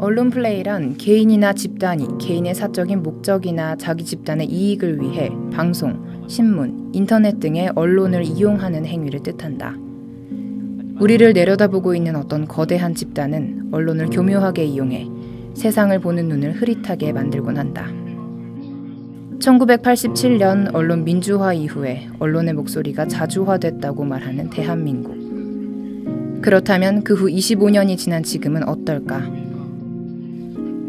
언론 플레이란 개인이나 집단이 개인의 사적인 목적이나 자기 집단의 이익을 위해 방송, 신문, 인터넷 등의 언론을 이용하는 행위를 뜻한다. 우리를 내려다보고 있는 어떤 거대한 집단은 언론을 교묘하게 이용해 세상을 보는 눈을 흐릿하게 만들곤 한다. 1987년 언론 민주화 이후에 언론의 목소리가 자주화됐다고 말하는 대한민국. 그렇다면 그 후 25년이 지난 지금은 어떨까?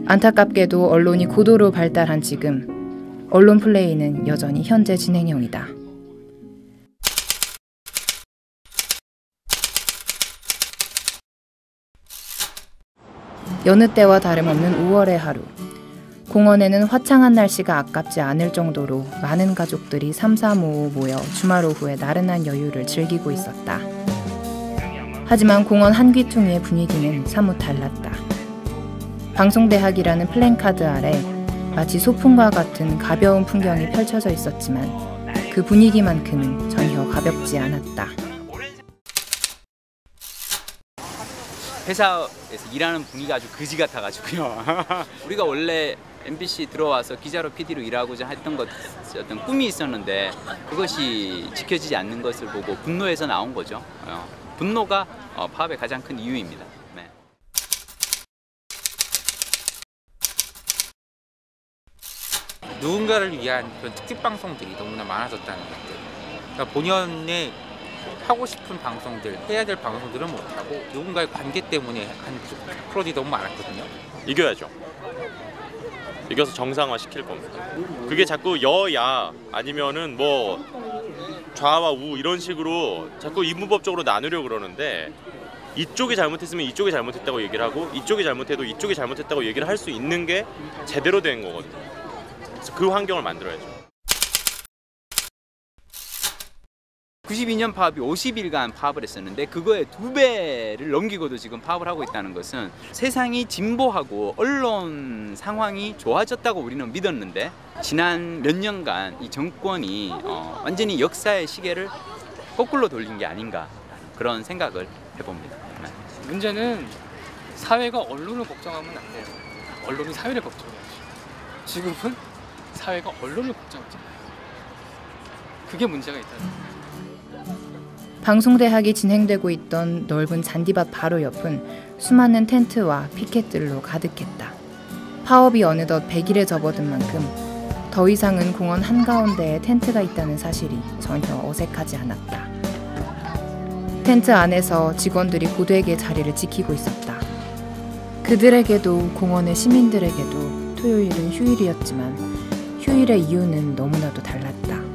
안타깝게도 언론이 고도로 발달한 지금, 언론 플레이는 여전히 현재 진행형이다. 여느 때와 다름없는 5월의 하루. 공원에는 화창한 날씨가 아깝지 않을 정도로 많은 가족들이 삼삼오오 모여 주말 오후에 나른한 여유를 즐기고 있었다. 하지만 공원 한 귀퉁이의 분위기는 사뭇 달랐다. 방송대학이라는 플랜카드 아래 마치 소풍과 같은 가벼운 풍경이 펼쳐져 있었지만 그 분위기만큼은 전혀 가볍지 않았다. 회사에서 일하는 분위기가 아주 그지 같아가지고요. 우리가 원래 MBC 들어와서 기자로 PD로 일하고자 했던 어떤 꿈이 있었는데 그것이 지켜지지 않는 것을 보고 분노해서 나온 거죠. 분노가 파업의 가장 큰 이유입니다. 네. 누군가를 위한 그런 특집 방송들이 너무나 많아졌다는 것들. 그러니까 본연의 하고 싶은 방송들, 해야 될 방송들은 못하고 누군가의 관계 때문에 한 프로들이 너무 많았거든요. 이겨야죠. 이겨서 정상화 시킬 겁니다. 그게 자꾸 여야 아니면은 뭐 좌와 우 이런 식으로 자꾸 이분법적으로 나누려고 그러는데 이쪽이 잘못했으면 이쪽이 잘못했다고 얘기를 하고 이쪽이 잘못해도 이쪽이 잘못했다고 얘기를 할 수 있는 게 제대로 된 거거든요. 그래서 그 환경을 만들어야죠. 92년 파업이 50일간 파업을 했었는데 그거의 2배를 넘기고도 지금 파업을 하고 있다는 것은 세상이 진보하고 언론 상황이 좋아졌다고 우리는 믿었는데 지난 몇 년간 이 정권이 완전히 역사의 시계를 거꾸로 돌린 게 아닌가 그런 생각을 해봅니다. 네. 문제는 사회가 언론을 걱정하면 안 돼요. 언론이 사회를 걱정해야죠. 지금은 사회가 언론을 걱정하잖아요. 그게 문제가 있다는 거예요. 방송대학이 진행되고 있던 넓은 잔디밭 바로 옆은 수많은 텐트와 피켓들로 가득했다. 파업이 어느덧 100일에 접어든 만큼 더 이상은 공원 한가운데에 텐트가 있다는 사실이 전혀 어색하지 않았다. 텐트 안에서 직원들이 고되게 자리를 지키고 있었다. 그들에게도 공원의 시민들에게도 토요일은 휴일이었지만 휴일의 이유는 너무나도 달랐다.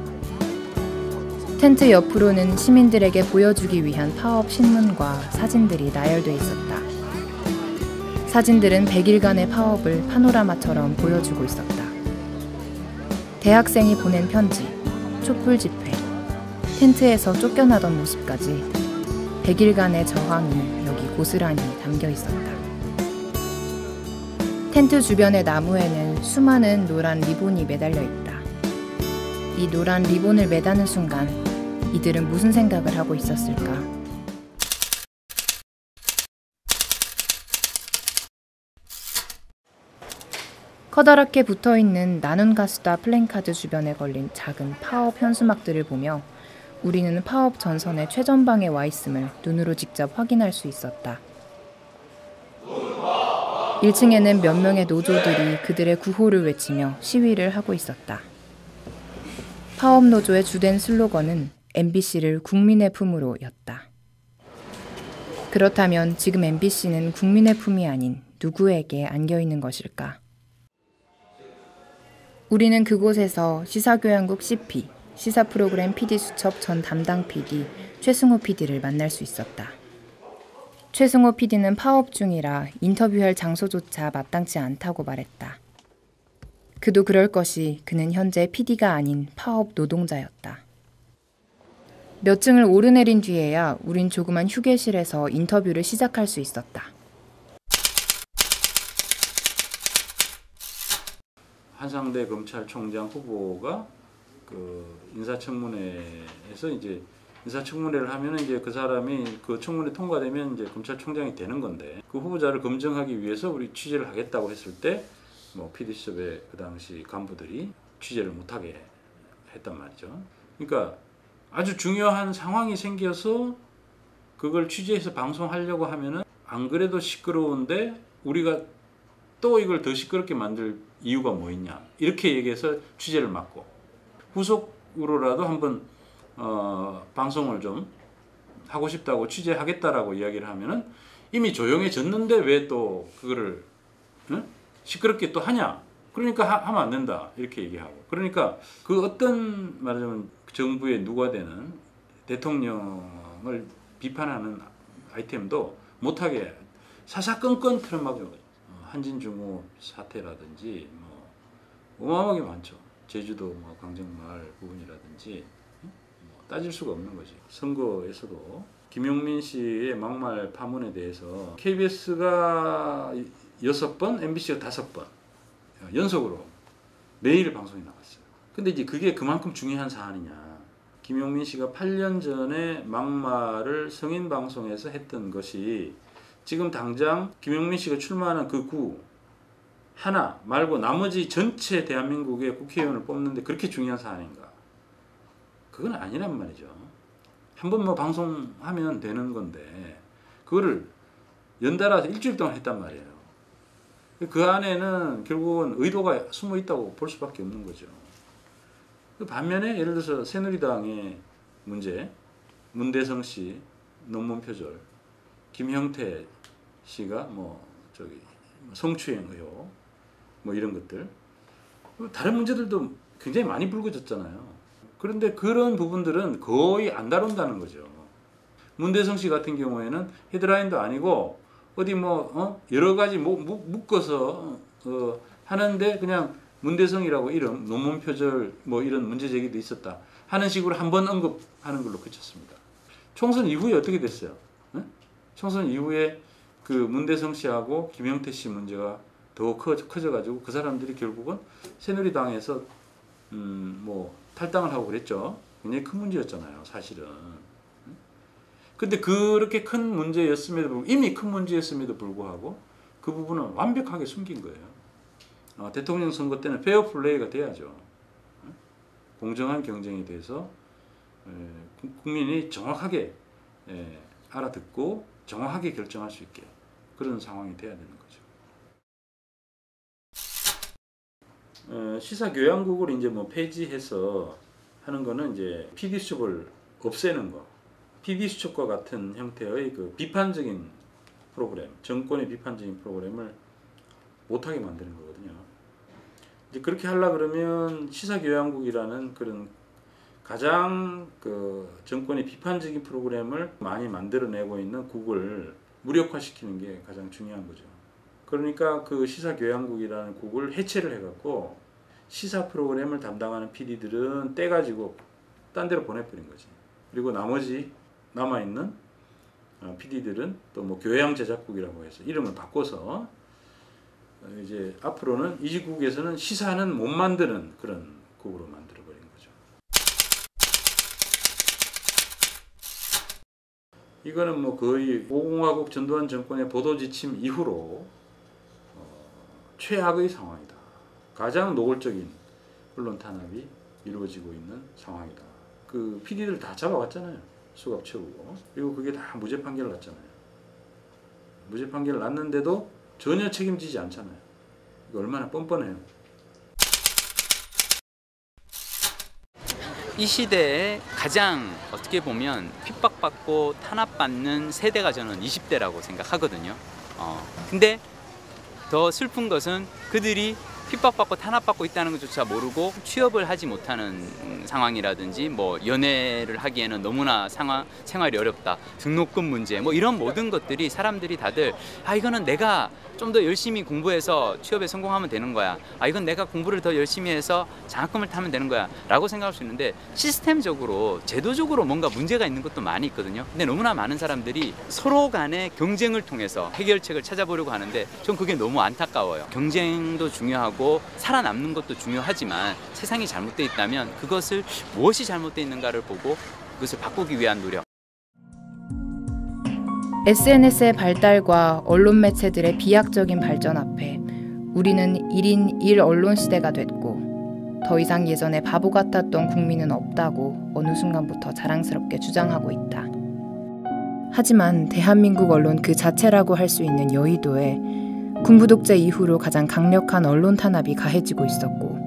텐트 옆으로는 시민들에게 보여주기 위한 파업 신문과 사진들이 나열돼 있었다. 사진들은 100일간의 파업을 파노라마처럼 보여주고 있었다. 대학생이 보낸 편지, 촛불 집회, 텐트에서 쫓겨나던 모습까지 100일간의 저항이 여기 고스란히 담겨 있었다. 텐트 주변의 나무에는 수많은 노란 리본이 매달려 있다. 이 노란 리본을 매다는 순간 이들은 무슨 생각을 하고 있었을까? 커다랗게 붙어있는 나눈 가수다 플랜카드 주변에 걸린 작은 파업 현수막들을 보며 우리는 파업 전선의 최전방에 와 있음을 눈으로 직접 확인할 수 있었다. 1층에는 몇 명의 노조들이 그들의 구호를 외치며 시위를 하고 있었다. 파업 노조의 주된 슬로건은 MBC를 국민의 품으로 였다. 그렇다면 지금 MBC는 국민의 품이 아닌 누구에게 안겨있는 것일까? 우리는 그곳에서 시사교양국 CP, 시사 프로그램 PD수첩 전 담당 PD 최승호 PD를 만날 수 있었다. 최승호 PD는 파업 중이라 인터뷰할 장소조차 마땅치 않다고 말했다. 그도 그럴 것이 그는 현재 PD가 아닌 파업 노동자였다. 몇 층을 오르내린 뒤에야 우린 조그만 휴게실에서 인터뷰를 시작할 수 있었다. 한상대 검찰총장 후보가 그 인사청문회에서 이제 인사청문회를 하면은 이제 그 사람이 그 청문회 통과되면 이제 검찰총장이 되는 건데 그 후보자를 검증하기 위해서 우리 취재를 하겠다고 했을 때 뭐 PD수첩의 그 당시 간부들이 취재를 못하게 했단 말이죠. 그러니까 아주 중요한 상황이 생겨서 그걸 취재해서 방송하려고 하면은 안 그래도 시끄러운데 우리가 또 이걸 더 시끄럽게 만들 이유가 뭐 있냐 이렇게 얘기해서 취재를 막고 후속으로라도 한번 방송을 좀 하고 싶다고 취재하겠다라고 이야기를 하면은 이미 조용해졌는데 왜 또 그거를 시끄럽게 또 하냐? 그러니까 하면 안 된다 이렇게 얘기하고 그러니까 그 어떤 말하자면 정부의 누가 되는 대통령을 비판하는 아이템도 못하게 사사건건 틀어막죠. 한진중호 사태라든지 뭐 어마어마하게 많죠. 제주도 뭐 강정마을 부분이라든지 뭐 따질 수가 없는 거지. 선거에서도 김용민 씨의 막말 파문에 대해서 KBS가 6번, MBC가 5번 연속으로 매일 방송이 나갔어요. 근데 이제 그게 그만큼 중요한 사안이냐. 김용민 씨가 8년 전에 막말을 성인 방송에서 했던 것이 지금 당장 김용민 씨가 출마하는 그 구 하나 말고 나머지 전체 대한민국의 국회의원을 뽑는데 그렇게 중요한 사안인가? 그건 아니란 말이죠. 한번 뭐 방송하면 되는 건데 그거를 연달아서 일주일 동안 했단 말이에요. 그 안에는 결국은 의도가 숨어 있다고 볼 수밖에 없는 거죠. 반면에 예를 들어서 새누리당의 문제, 문대성 씨 논문 표절, 김형태 씨가 뭐 저기 성추행 의혹, 뭐 이런 것들, 다른 문제들도 굉장히 많이 불거졌잖아요. 그런데 그런 부분들은 거의 안 다룬다는 거죠. 문대성 씨 같은 경우에는 헤드라인도 아니고 어디 뭐 여러 가지 묶어서 하는데 그냥 문대성이라고 이름, 논문 표절 뭐 이런 문제 제기도 있었다 하는 식으로 한 번 언급하는 걸로 그쳤습니다. 총선 이후에 어떻게 됐어요? 총선 이후에 그 문대성 씨하고 김영태 씨 문제가 더 커져가지고 그 사람들이 결국은 새누리당에서 뭐 탈당을 하고 그랬죠. 굉장히 큰 문제였잖아요, 사실은. 근데 그렇게 큰 문제였음에도 불구하고 이미 큰 문제였음에도 불구하고 그 부분은 완벽하게 숨긴 거예요. 대통령 선거 때는 페어 플레이가 돼야죠. 공정한 경쟁에 대해서 국민이 정확하게 알아듣고 정확하게 결정할 수 있게 그런 상황이 돼야 되는 거죠. 시사교양국을 이제 뭐 폐지해서 하는 거는 이제 PD수첩을 없애는 거. PD수첩과 같은 형태의 그 비판적인 프로그램, 정권의 비판적인 프로그램을 못하게 만드는 거거든요. 이제 그렇게 하려 그러면 시사교양국이라는 그런 가장 그 정권의 비판적인 프로그램을 많이 만들어내고 있는 국을 무력화시키는 게 가장 중요한 거죠. 그러니까 그 시사교양국이라는 국을 해체를 해갖고 시사 프로그램을 담당하는 PD들은 떼가지고 딴 데로 보내버린 거지. 그리고 나머지 남아있는 PD들은 또 뭐 교양제작국이라고 해서 이름을 바꿔서 이제 앞으로는 이 국에서는 시사는 못 만드는 그런 국으로 만들어버린 거죠. 이거는 뭐 거의 5공화국 전두환 정권의 보도지침 이후로 최악의 상황이다. 가장 노골적인 언론 탄압이 이루어지고 있는 상황이다. 그 PD들 다 잡아왔잖아요. 수갑 채우고. 그리고 그게 다 무죄 판결을 났잖아요. 무죄 판결을 났는데도 전혀 책임지지 않잖아요. 이거 얼마나 뻔뻔해요. 이 시대에 가장 어떻게 보면 핍박받고 탄압받는 세대가 저는 20대라고 생각하거든요. 근데 더 슬픈 것은 그들이 핍박받고 탄압받고 있다는 것조차 모르고 취업을 하지 못하는 상황이라든지 뭐 연애를 하기에는 너무나 생활이 어렵다, 등록금 문제 뭐 이런 모든 것들이 사람들이 다들 이거는 내가 좀 더 열심히 공부해서 취업에 성공하면 되는 거야, 이건 내가 공부를 더 열심히 해서 장학금을 타면 되는 거야 라고 생각할 수 있는데 시스템적으로 제도적으로 뭔가 문제가 있는 것도 많이 있거든요. 근데 너무나 많은 사람들이 서로 간의 경쟁을 통해서 해결책을 찾아보려고 하는데 전 그게 너무 안타까워요. 경쟁도 중요하고 살아남는 것도 중요하지만 세상이 잘못되어 있다면 그것을 무엇이 잘못되어 있는가를 보고 그것을 바꾸기 위한 노력. SNS의 발달과 언론 매체들의 비약적인 발전 앞에 우리는 1인 1언론 시대가 됐고 더 이상 예전에 바보 같았던 국민은 없다고 어느 순간부터 자랑스럽게 주장하고 있다. 하지만 대한민국 언론 그 자체라고 할 수 있는 여의도에 군부 독재 이후로 가장 강력한 언론 탄압이 가해지고 있었고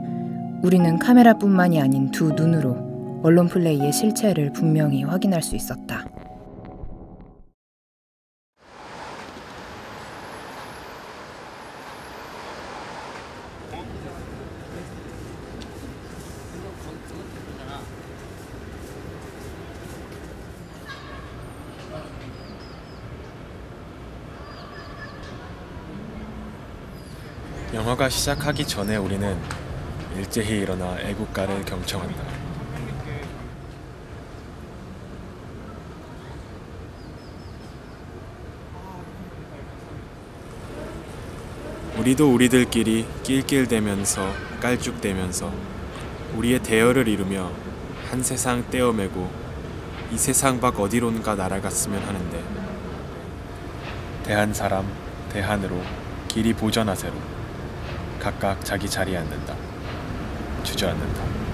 우리는 카메라뿐만이 아닌 두 눈으로 언론 플레이의 실체를 분명히 확인할 수 있었다. 영화가 시작하기 전에 우리는 일제히 일어나 애국가를 경청한다. 우리도 우리들끼리 낄낄대면서 깔쭉대면서 우리의 대열을 이루며 한 세상 떼어매고 이 세상 밖 어디론가 날아갔으면 하는데 대한 사람 대한으로 길이 보전하세로 각각 자기 자리에 앉는다. 주저앉는다.